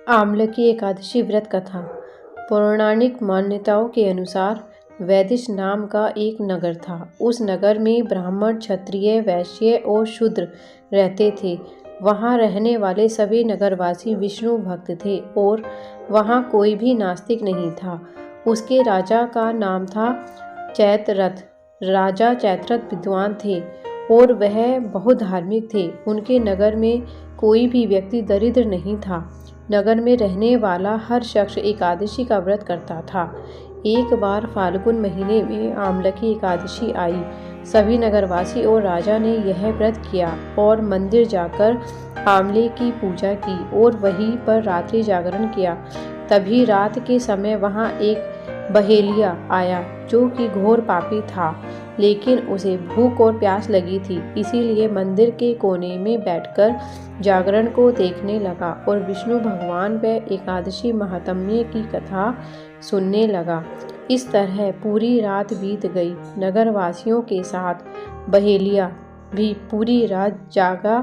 आमलकी एकादशी व्रत कथा। पौराणिक मान्यताओं के अनुसार वैदिश नाम का एक नगर था। उस नगर में ब्राह्मण, क्षत्रिय, वैश्य और शूद्र रहते थे। वहाँ रहने वाले सभी नगरवासी विष्णु भक्त थे और वहाँ कोई भी नास्तिक नहीं था। उसके राजा का नाम था चैत्ररथ। राजा चैत्ररथ विद्वान थे और वह बहुत धार्मिक थे। उनके नगर में कोई भी व्यक्ति दरिद्र नहीं था। नगर में रहने वाला हर शख्स एकादशी का व्रत करता था। एक बार फाल्गुन महीने में आमलकी एकादशी आई। सभी नगरवासी और राजा ने यह व्रत किया और मंदिर जाकर आंवले की पूजा की और वहीं पर रात्रि जागरण किया। तभी रात के समय वहां एक बहेलिया आया जो कि घोर पापी था, लेकिन उसे भूख और प्यास लगी थी। इसीलिए मंदिर के कोने में बैठकर जागरण को देखने लगा और विष्णु भगवान व एकादशी महात्म्य की कथा सुनने लगा। इस तरह पूरी रात बीत गई। नगरवासियों के साथ बहेलिया भी पूरी रात जागा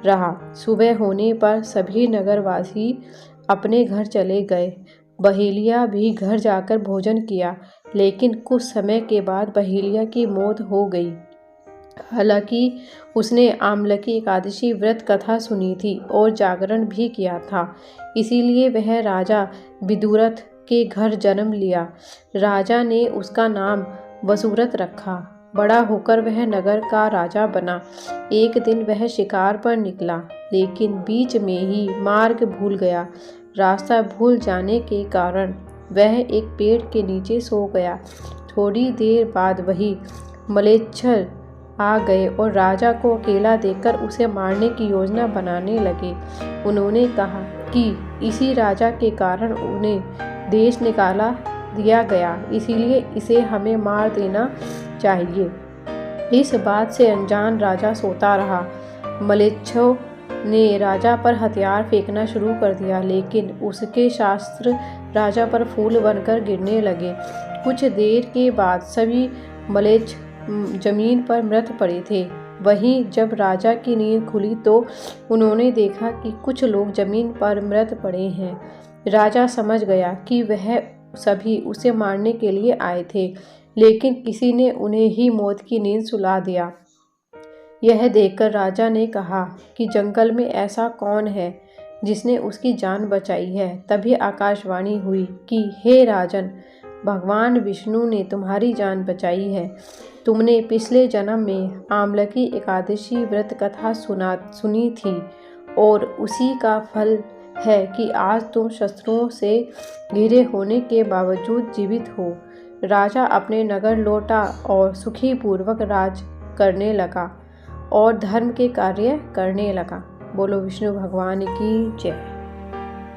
रहा। सुबह होने पर सभी नगरवासी अपने घर चले गए। बहेलिया भी घर जाकर भोजन किया, लेकिन कुछ समय के बाद बहेलिया की मौत हो गई। हालांकि उसने आमलकी एकादशी व्रत कथा सुनी थी और जागरण भी किया था, इसीलिए वह राजा विदुरथ के घर जन्म लिया। राजा ने उसका नाम वसुरथ रखा। बड़ा होकर वह नगर का राजा बना। एक दिन वह शिकार पर निकला, लेकिन बीच में ही मार्ग भूल गया। रास्ता भूल जाने के कारण वह एक पेड़ के नीचे सो गया। थोड़ी देर बाद वही मलेच्छर आ गए और राजा को अकेला देखकर उसे मारने की योजना बनाने लगे। उन्होंने कहा कि इसी राजा के कारण उन्हें देश निकाला दिया गया, इसीलिए इसे हमें मार देना चाहिए। इस बात से अनजान राजा सोता रहा। मलेच्छों ने राजा पर हथियार फेंकना शुरू कर दिया, लेकिन उसके शस्त्र राजा पर फूल बनकर गिरने लगे। कुछ देर के बाद सभी मलेच्छ जमीन पर मृत पड़े थे। वहीं जब राजा की नींद खुली तो उन्होंने देखा कि कुछ लोग जमीन पर मृत पड़े हैं। राजा समझ गया कि वह सभी उसे मारने के लिए आए थे, लेकिन किसी ने उन्हें ही मौत की नींद सुला दिया। यह देखकर राजा ने कहा कि जंगल में ऐसा कौन है जिसने उसकी जान बचाई है। तभी आकाशवाणी हुई कि हे राजन, भगवान विष्णु ने तुम्हारी जान बचाई है। तुमने पिछले जन्म में आमलकी एकादशी व्रत कथा सुनी थी और उसी का फल है कि आज तुम शस्त्रों से घिरे होने के बावजूद जीवित हो। राजा अपने नगर लौटा और सुखी पूर्वक राज करने लगा और धर्म के कार्य करने लगा। बोलो विष्णु भगवान की जय।